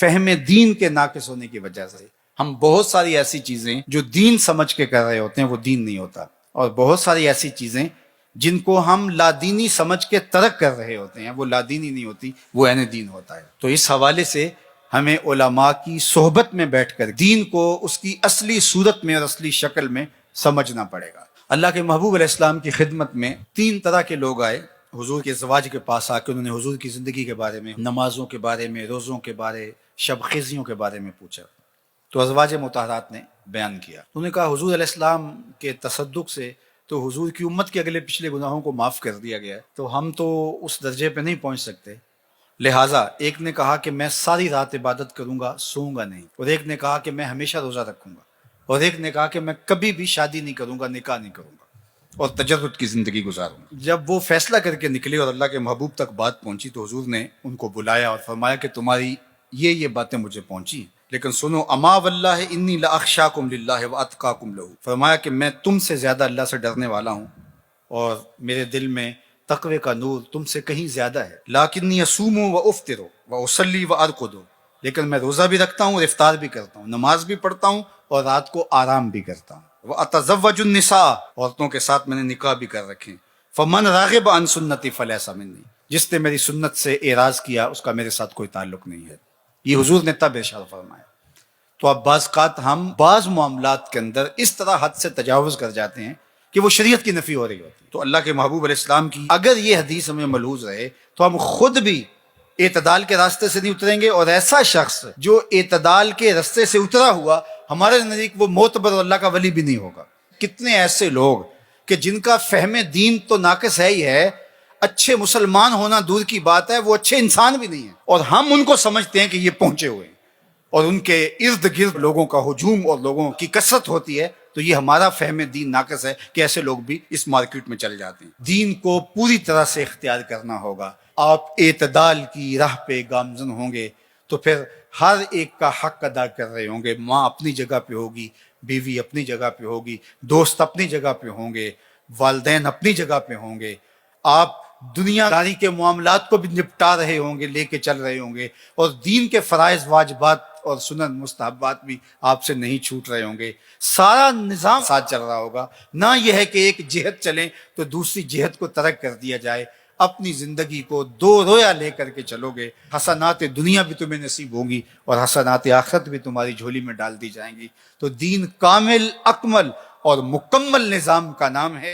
فہم دین کے ناقص ہونے کی وجہ سے ہم بہت ساری ایسی چیزیں جو دین سمجھ کے کر رہے ہوتے ہیں وہ دین نہیں ہوتا، اور بہت ساری ایسی چیزیں جن کو ہم لادینی سمجھ کے ترک کر رہے ہوتے ہیں وہ لادینی نہیں ہوتی، وہ عین دین ہوتا ہے۔ تو اس حوالے سے ہمیں علماء کی صحبت میں بیٹھ کر دین کو اس کی اصلی صورت میں اور اصلی شکل میں سمجھنا پڑے گا۔ اللہ کے محبوب علیہ السلام کی خدمت میں 3 طرح کے لوگ آئے حضور کے ازواج کے پاس آ کے، انہوں نے حضور کی زندگی کے بارے میں، نمازوں کے بارے میں، روزوں کے بارے، شب خیزیوں کے بارے میں پوچھا۔ تو ازواج مطہرات نے بیان کیا، انہوں نے کہا حضور علیہ السلام کے تصدق سے تو حضور کی امت کے اگلے پچھلے گناہوں کو معاف کر دیا گیا ہے، تو ہم تو اس درجے پہ نہیں پہنچ سکتے۔ لہٰذا ایک نے کہا کہ میں ساری رات عبادت کروں گا، سوؤں گا نہیں، اور ایک نے کہا کہ میں ہمیشہ روزہ رکھوں گا، اور ایک نے کہا کہ میں کبھی بھی شادی نہیں کروں گا، نکاح نہیں کروں گا اور تجرد کی زندگی گزاروں گا۔ جب وہ فیصلہ کر کے نکلے اور اللہ کے محبوب تک بات پہنچی تو حضور نے ان کو بلایا اور فرمایا کہ تمہاری یہ باتیں مجھے پہنچی، لیکن سنو، اما واللہ انی لاخشاکم للہ واتقاکم لہ، فرمایا کہ میں تم سے زیادہ اللہ سے ڈرنے والا ہوں اور میرے دل میں تقوی کا نور تم سے کہیں زیادہ ہے۔ لیکنی اصوم و افطر و اصلی و ارقد، لیکن میں روزہ بھی رکھتا ہوں اور افطار بھی کرتا ہوں، نماز بھی پڑھتا ہوں اور رات کو آرام بھی کرتا ہوں۔ واتزوج النساء، عورتوں کے ساتھ میں نے نکاح بھی کر رکھے۔ فمن راغب عن سنتی فلیس منی، جس نے میری سنت سے اعراض کیا اس کا میرے ساتھ کوئی تعلق نہیں ہے۔ یہ حضور نے تب ارشاد فرمایا۔ تو اب بعض اوقات ہم بعض معاملات کے اندر اس طرح حد سے تجاوز کر جاتے ہیں کہ وہ شریعت کی نفی ہو رہی ہوتی ہے۔ تو اللہ کے محبوب علیہ السلام کی اگر یہ حدیث ہمیں ملحوظ رہے تو ہم خود بھی اعتدال کے راستے سے نہیں اتریں گے، اور ایسا شخص جو اعتدال کے راستے سے اترا ہوا ہمارے نزدیک وہ معتبر اللہ کا ولی بھی نہیں ہوگا۔ کتنے ایسے لوگ کہ جن کا فہم دین تو ناقص ہے ہی ہے، اچھے مسلمان ہونا دور کی بات ہے، وہ اچھے انسان بھی نہیں ہیں، اور ہم ان کو سمجھتے ہیں کہ یہ پہنچے ہوئے ہیں، اور ان کے ارد گرد لوگوں کا ہجوم اور لوگوں کی کثرت ہوتی ہے، تو یہ ہمارا فہم دین ناقص ہے کہ ایسے لوگ بھی اس مارکیٹ میں چل جاتے ہیں۔ دین کو پوری طرح سے اختیار کرنا ہوگا۔ آپ اعتدال کی راہ پہ گامزن ہوں گے تو پھر ہر ایک کا حق ادا کر رہے ہوں گے۔ ماں اپنی جگہ پہ ہوگی، بیوی اپنی جگہ پہ ہوگی، دوست اپنی جگہ پہ ہوں گے، والدین اپنی جگہ پہ ہوں گے، آپ دنیا داری کے معاملات کو بھی نپٹا رہے ہوں گے، لے کے چل رہے ہوں گے، اور دین کے فرائض واجبات اور سنن مستحبات بھی آپ سے نہیں چھوٹ رہے ہوں گے۔ سارا نظام ساتھ چل رہا ہوگا، نہ یہ ہے کہ ایک جہت چلیں تو دوسری جہت کو ترک کر دیا جائے۔ اپنی زندگی کو 2 رویا لے کر کے چلو گے، حسنات دنیا بھی تمہیں نصیب ہوں گی اور حسنات آخرت بھی تمہاری جھولی میں ڈال دی جائیں گی۔ تو دین کامل، اکمل اور مکمل نظام کا نام ہے۔